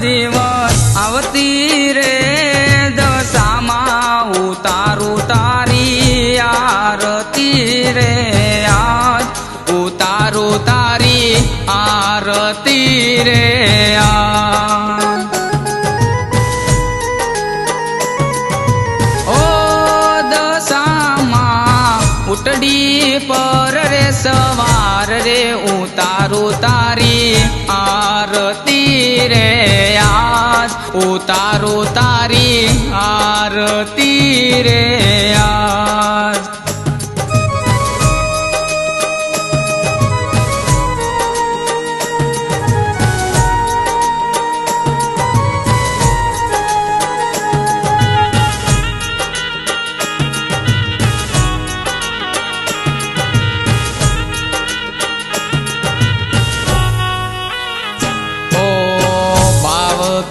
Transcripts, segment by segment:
દિવસ આવતી રે દશામાં ઉતારું તારી આરતી રે આજ ઉતારું તારી આરતી રે આજ ઓ દશામાં ઉટડી પર રે સવાર રે ઉતારું તારી આરતી રે આજ ઉતારું તારી આરતી રે આજ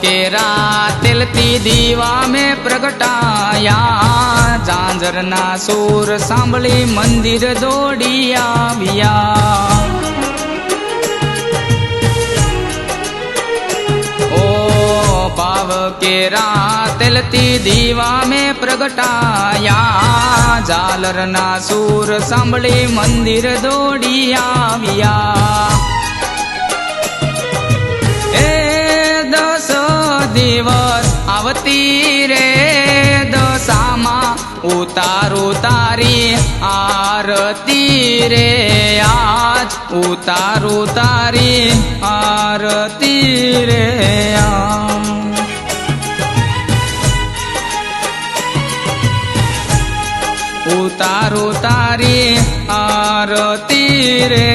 केरा तिलती दीवा में प्रगटाया झांझरना सूर सांभળી मंदिर दौड़ी आविया ओ भाव केरा तिलती दीवा में प्रगटाया झालरना सूर सांभળી मंदिर दौड़ी आविया દિવસ આવતી રે દશામાં ઉતારું તારી આરતી રે આજ ઉતારું તારી આરતી રે ઉતારું તારી આરતી રે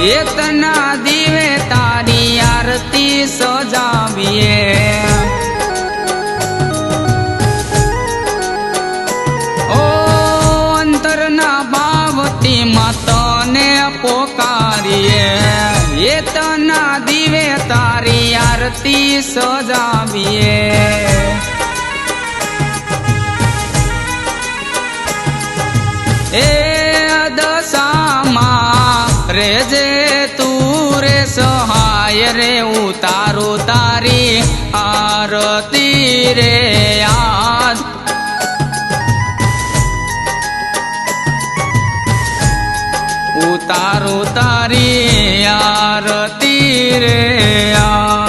इतना दीवे तारी आरती सजाविए ओ अंतरना भावती मातने पोकारिए इतना दीवे तारी आरती सजाविए ए दशामा रे जे तू रे सहाय रे उतारू तारी आरती रे आज उतारू तारी आरती रे आज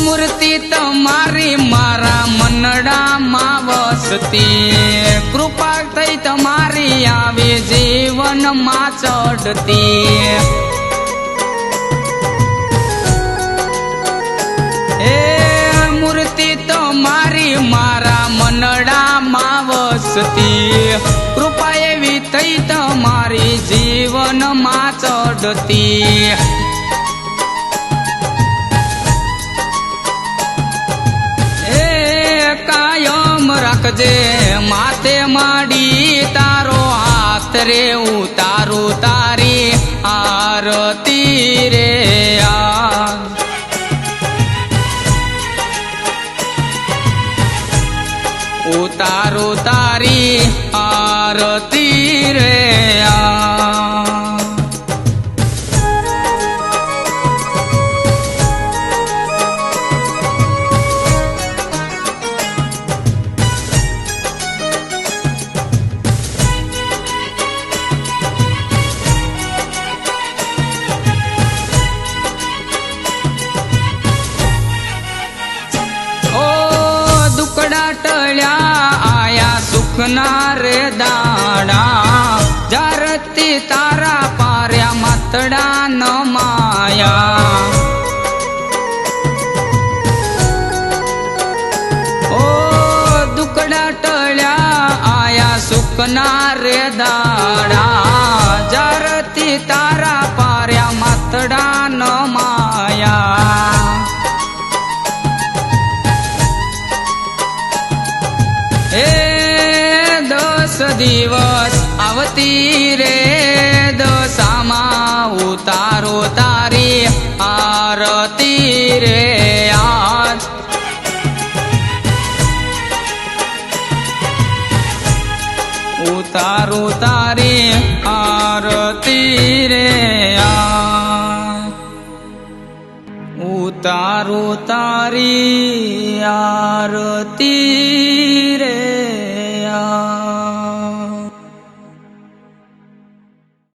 मूर्ति तमारी मारा मनडा मां वसती कृपा थई तमारी आवी जीवन मां चढ़ती ए मूर्ति तमारी मारा मनडा मां वसती कृपा एवी थई तमारी जीवन मां चढ़ती रखजे माथे माडी तारो हाथ रे उतारू तारी आरती रे आज उतारू तारी आरती रे आज टळ्या आया सुखना रे दाडा जार તારા પાર્યા માતડા ન માયા ઓ દુકડા ટળ્યા આયા સુખના રે દાડા જારતી તારા પાર્યા માતડા ન માયા એ 10 દિવસ આવતી રે દશામાં ઉતારો તારી આરતી રે આજ ઉતારો તારી આરતી રે આજ ઉતારો તારી આરતી રે